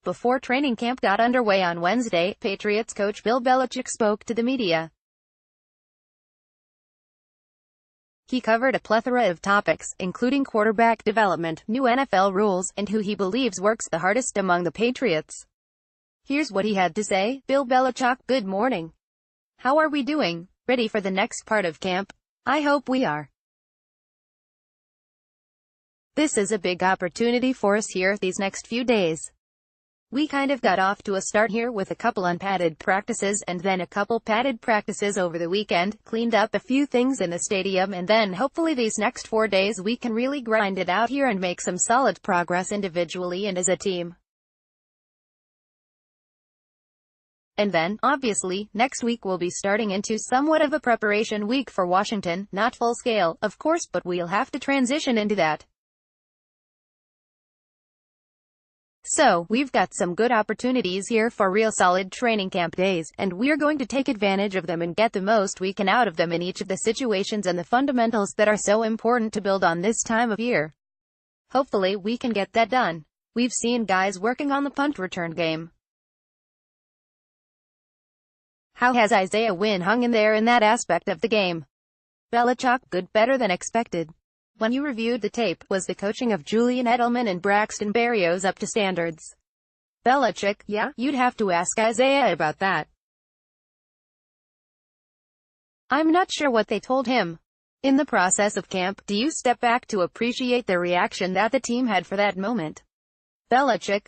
Before training camp got underway on Wednesday, Patriots coach Bill Belichick spoke to the media. He covered a plethora of topics, including quarterback development, new NFL rules, and who he believes works the hardest among the Patriots. Here's what he had to say. Bill Belichick, good morning. How are we doing? Ready for the next part of camp? I hope we are. This is a big opportunity for us here these next few days. We kind of got off to a start here with a couple unpadded practices and then a couple padded practices over the weekend, cleaned up a few things in the stadium, and then hopefully these next 4 days we can really grind it out here and make some solid progress individually and as a team. And then, obviously, next week we'll be starting into somewhat of a preparation week for Washington, not full scale, of course, but we'll have to transition into that. So, we've got some good opportunities here for real solid training camp days, and we're going to take advantage of them and get the most we can out of them in each of the situations and the fundamentals that are so important to build on this time of year. Hopefully, we can get that done. We've seen guys working on the punt return game. How has Isaiah Wynn hung in there in that aspect of the game? Belichick, good, better than expected. When you reviewed the tape, was the coaching of Julian Edelman and Braxton Berrios up to standards? Belichick, yeah, you'd have to ask Isaiah about that. I'm not sure what they told him. In the process of camp, do you step back to appreciate the reaction that the team had for that moment? Belichick,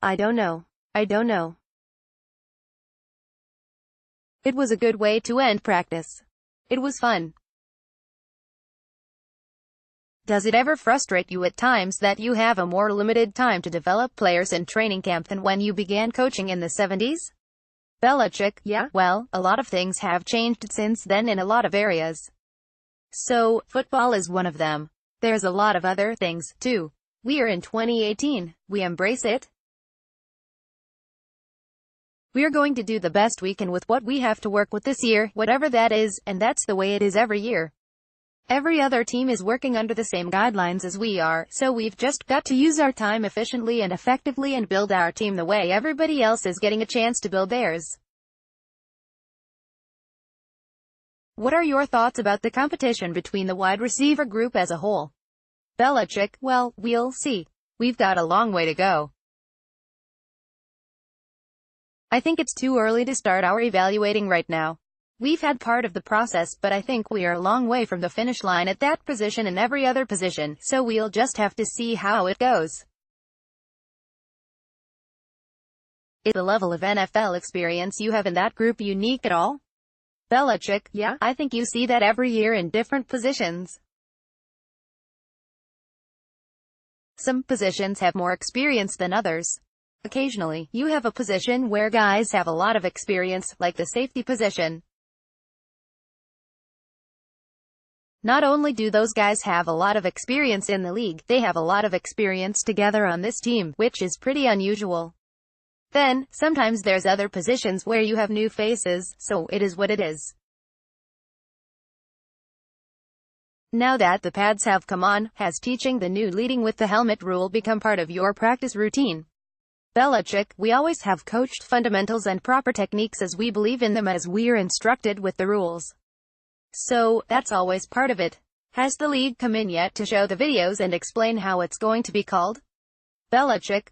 I don't know. It was a good way to end practice. It was fun. Does it ever frustrate you at times that you have a more limited time to develop players in training camp than when you began coaching in the 70s? Belichick, yeah, well, a lot of things have changed since then in a lot of areas. So, football is one of them. There's a lot of other things, too. We are in 2018. We embrace it. We're going to do the best we can with what we have to work with this year, whatever that is, and that's the way it is every year. Every other team is working under the same guidelines as we are, so we've just got to use our time efficiently and effectively and build our team the way everybody else is getting a chance to build theirs. What are your thoughts about the competition between the wide receiver group as a whole? Belichick, well, we'll see. We've got a long way to go. I think it's too early to start our evaluating right now. We've had part of the process, but I think we are a long way from the finish line at that position and every other position, so we'll just have to see how it goes. Is the level of NFL experience you have in that group unique at all? Belichick, yeah, I think you see that every year in different positions. Some positions have more experience than others. Occasionally, you have a position where guys have a lot of experience, like the safety position. Not only do those guys have a lot of experience in the league, they have a lot of experience together on this team, which is pretty unusual. Then, sometimes there's other positions where you have new faces, so it is what it is. Now that the pads have come on, has teaching the new leading with the helmet rule become part of your practice routine? Belichick, we always have coached fundamentals and proper techniques as we believe in them as we're instructed with the rules. So, that's always part of it. Has the league come in yet to show the videos and explain how it's going to be called? Belichick,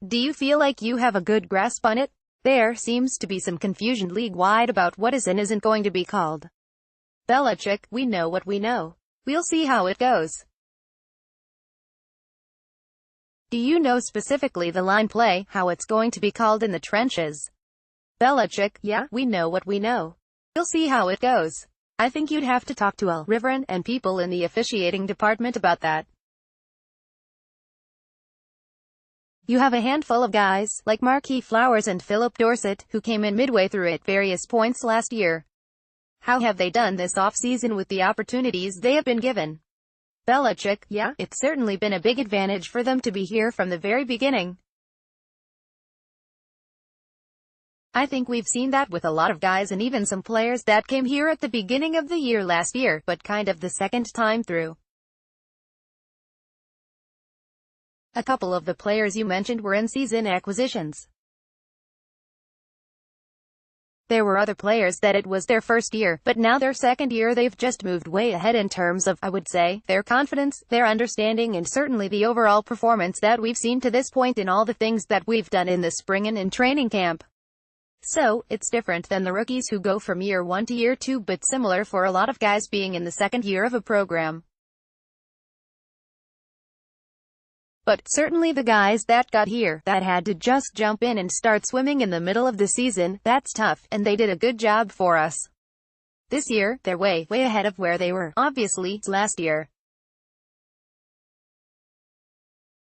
Do you feel like you have a good grasp on it? There seems to be some confusion league-wide about what is and isn't going to be called. Belichick, we know what we know. We'll see how it goes. Do you know specifically the line play, how it's going to be called in the trenches? Belichick, yeah, we know what we know. We'll see how it goes. I think you'd have to talk to Al Riveron and people in the officiating department about that. You have a handful of guys, like Marquis Flowers and Philip Dorsett, who came in midway through at various points last year. How have they done this off-season with the opportunities they have been given? Belichick, yeah, it's certainly been a big advantage for them to be here from the very beginning. I think we've seen that with a lot of guys and even some players that came here at the beginning of the year last year, but kind of the second time through. A couple of the players you mentioned were in-season acquisitions. There were other players that it was their first year, but now their second year they've just moved way ahead in terms of, I would say, their confidence, their understanding, and certainly the overall performance that we've seen to this point in all the things that we've done in the spring and in training camp. So, it's different than the rookies who go from year 1 to year 2, but similar for a lot of guys being in the second year of a program. But certainly the guys that got here, that had to just jump in and start swimming in the middle of the season, that's tough, and they did a good job for us. This year, they're way ahead of where they were, obviously, last year.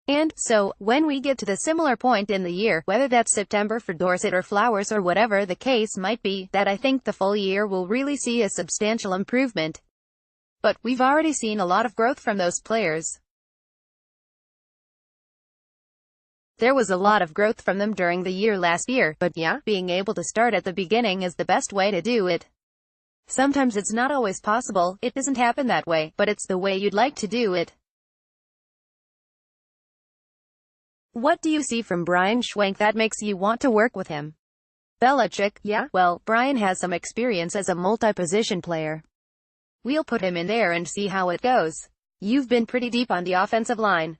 And so, when we get to the similar point in the year, whether that's September for Dorsett or Flowers or whatever the case might be, that I think the full year will really see a substantial improvement. But we've already seen a lot of growth from those players. There was a lot of growth from them during the year last year, but yeah, being able to start at the beginning is the best way to do it. Sometimes it's not always possible, it doesn't happen that way, but it's the way you'd like to do it. What do you see from Brian Schwenk that makes you want to work with him? Belichick, yeah, well, Brian has some experience as a multi-position player. We'll put him in there and see how it goes. You've been pretty deep on the offensive line.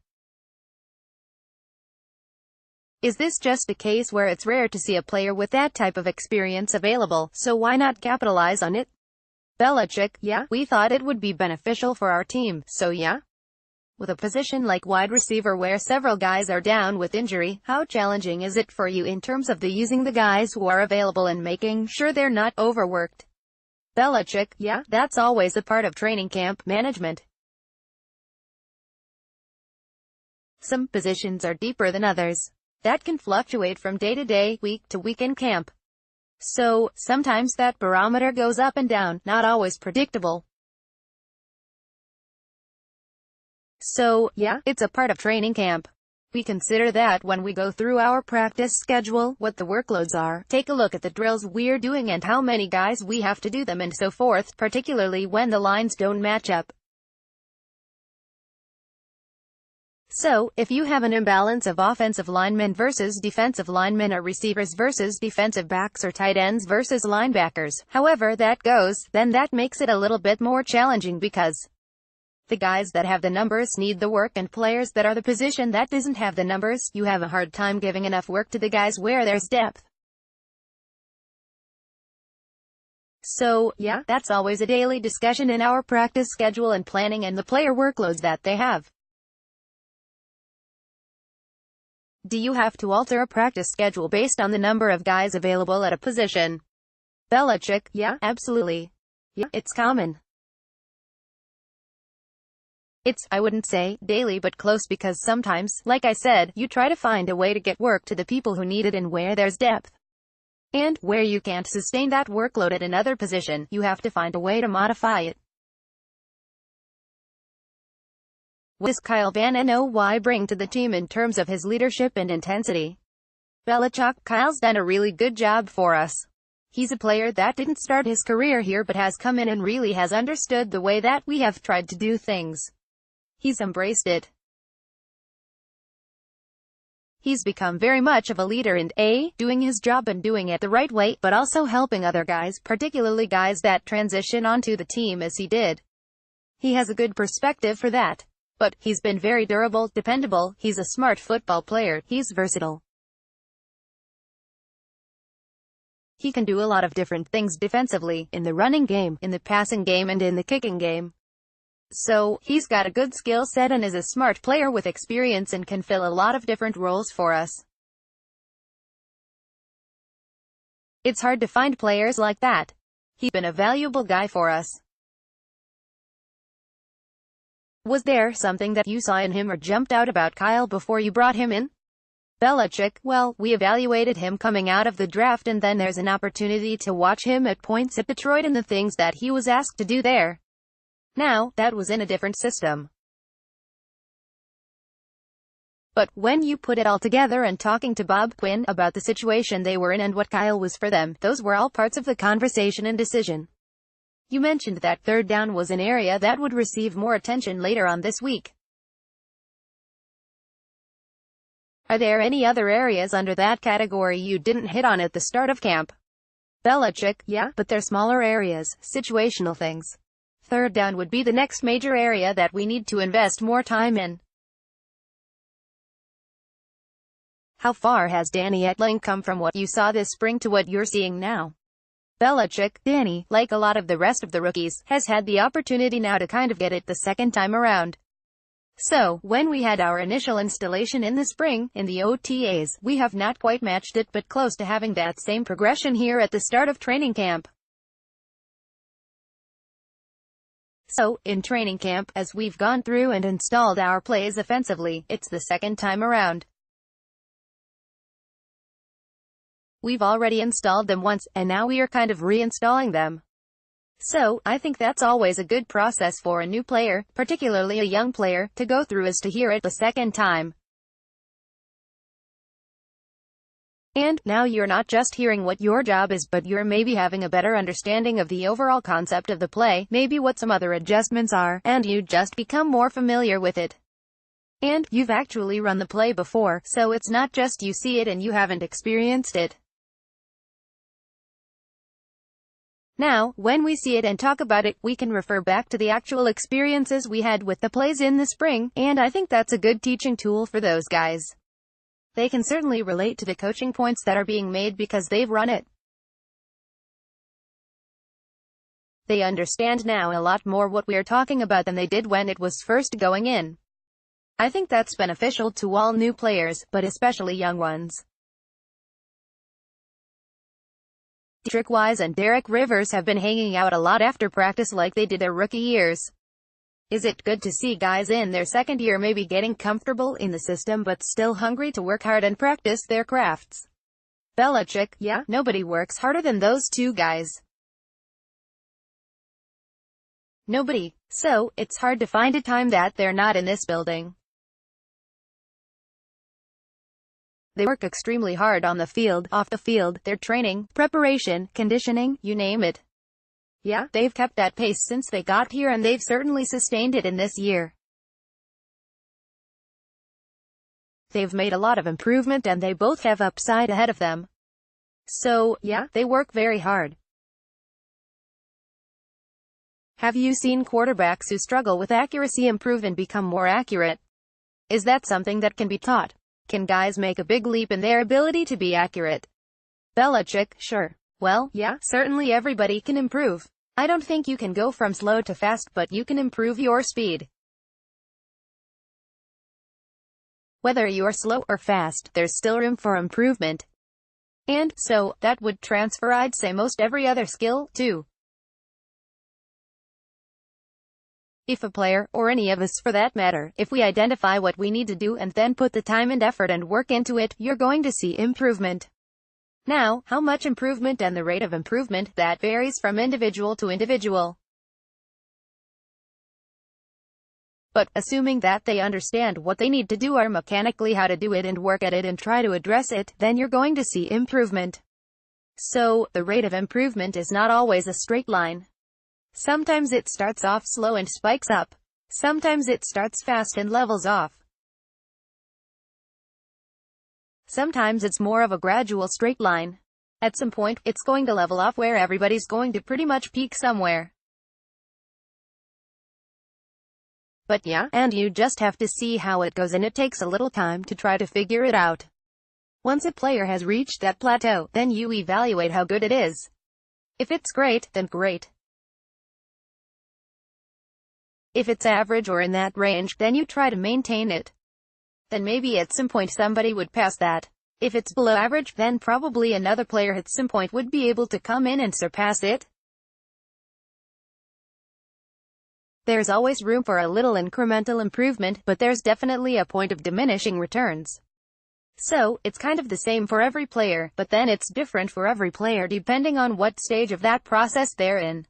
Is this just a case where it's rare to see a player with that type of experience available, so why not capitalize on it? Belichick, yeah, we thought it would be beneficial for our team, so yeah. With a position like wide receiver where several guys are down with injury, how challenging is it for you in terms of using the guys who are available and making sure they're not overworked? Belichick, yeah, that's always a part of training camp management. Some positions are deeper than others. That can fluctuate from day to day, week to week in camp. So, sometimes that barometer goes up and down, not always predictable. So, yeah, it's a part of training camp. We consider that when we go through our practice schedule, what the workloads are, take a look at the drills we're doing and how many guys we have to do them and so forth, particularly when the lines don't match up. So, if you have an imbalance of offensive linemen versus defensive linemen or receivers versus defensive backs or tight ends versus linebackers, however that goes, then that makes it a little bit more challenging because the guys that have the numbers need the work and players that are the position that doesn't have the numbers, you have a hard time giving enough work to the guys where there's depth. So, yeah, that's always a daily discussion in our practice schedule and planning and the player workloads that they have. Do you have to alter a practice schedule based on the number of guys available at a position? Belichick, yeah, absolutely. Yeah, it's common. It's, I wouldn't say, daily but close because sometimes, like I said, you try to find a way to get work to the people who need it and where there's depth. And, where you can't sustain that workload at another position, you have to find a way to modify it. What does Kyle Van Noy bring to the team in terms of his leadership and intensity? Belichick, Kyle's done a really good job for us. He's a player that didn't start his career here but has come in and really has understood the way that we have tried to do things. He's embraced it. He's become very much of a leader and doing his job and doing it the right way, but also helping other guys, particularly guys that transition onto the team as he did. He has a good perspective for that. But, he's been very durable, dependable, he's a smart football player, he's versatile. He can do a lot of different things defensively, in the running game, in the passing game and in the kicking game. So, he's got a good skill set and is a smart player with experience and can fill a lot of different roles for us. It's hard to find players like that. He's been a valuable guy for us. Was there something that you saw in him or jumped out about Kyle before you brought him in? Belichick, well, we evaluated him coming out of the draft and then there's an opportunity to watch him at points at Detroit and the things that he was asked to do there. Now, that was in a different system. But, when you put it all together and talking to Bob Quinn about the situation they were in and what Kyle was for them, those were all parts of the conversation and decision. You mentioned that third down was an area that would receive more attention later on this week. Are there any other areas under that category you didn't hit on at the start of camp? Belichick, yeah, but they're smaller areas, situational things. Third down would be the next major area that we need to invest more time in. How far has Danny Etling come from what you saw this spring to what you're seeing now? Belichick, Danny, like a lot of the rest of the rookies, has had the opportunity now to kind of get it the second time around. So, when we had our initial installation in the spring, in the OTAs, we have not quite matched it but close to having that same progression here at the start of training camp. So, in training camp, as we've gone through and installed our plays offensively, it's the second time around. We've already installed them once, and now we are kind of reinstalling them. So, I think that's always a good process for a new player, particularly a young player, to go through is to hear it the second time. And, now you're not just hearing what your job is, but you're maybe having a better understanding of the overall concept of the play, maybe what some other adjustments are, and you just become more familiar with it. And, you've actually run the play before, so it's not just you see it and you haven't experienced it. Now, when we see it and talk about it, we can refer back to the actual experiences we had with the plays in the spring, and I think that's a good teaching tool for those guys. They can certainly relate to the coaching points that are being made because they've run it. They understand now a lot more what we're talking about than they did when it was first going in. I think that's beneficial to all new players, but especially young ones. Patrick Wise and Derek Rivers have been hanging out a lot after practice like they did their rookie years. Is it good to see guys in their second year maybe getting comfortable in the system but still hungry to work hard and practice their crafts? Belichick, yeah, nobody works harder than those two guys. Nobody. So, it's hard to find a time that they're not in this building. They work extremely hard on the field, off the field, their training, preparation, conditioning, you name it. Yeah, they've kept that pace since they got here and they've certainly sustained it in this year. They've made a lot of improvement and they both have upside ahead of them. So, yeah, they work very hard. Have you seen quarterbacks who struggle with accuracy improve and become more accurate? Is that something that can be taught? Can guys make a big leap in their ability to be accurate? Belichick, sure. Well, yeah, certainly everybody can improve. I don't think you can go from slow to fast, but you can improve your speed. Whether you're slow or fast, there's still room for improvement. And, so, that would transfer I'd say most every other skill, too. If a player, or any of us for that matter, if we identify what we need to do and then put the time and effort and work into it, you're going to see improvement. Now, how much improvement and the rate of improvement, that varies from individual to individual. But, assuming that they understand what they need to do or mechanically how to do it and work at it and try to address it, then you're going to see improvement. So, the rate of improvement is not always a straight line. Sometimes it starts off slow and spikes up. Sometimes it starts fast and levels off. Sometimes it's more of a gradual straight line. At some point, it's going to level off where everybody's going to pretty much peak somewhere. But yeah, and you just have to see how it goes and it takes a little time to try to figure it out. Once a player has reached that plateau, then you evaluate how good it is. If it's great, then great. If it's average or in that range, then you try to maintain it. Then maybe at some point somebody would pass that. If it's below average, then probably another player at some point would be able to come in and surpass it. There's always room for a little incremental improvement, but there's definitely a point of diminishing returns. So, it's kind of the same for every player, but then it's different for every player depending on what stage of that process they're in.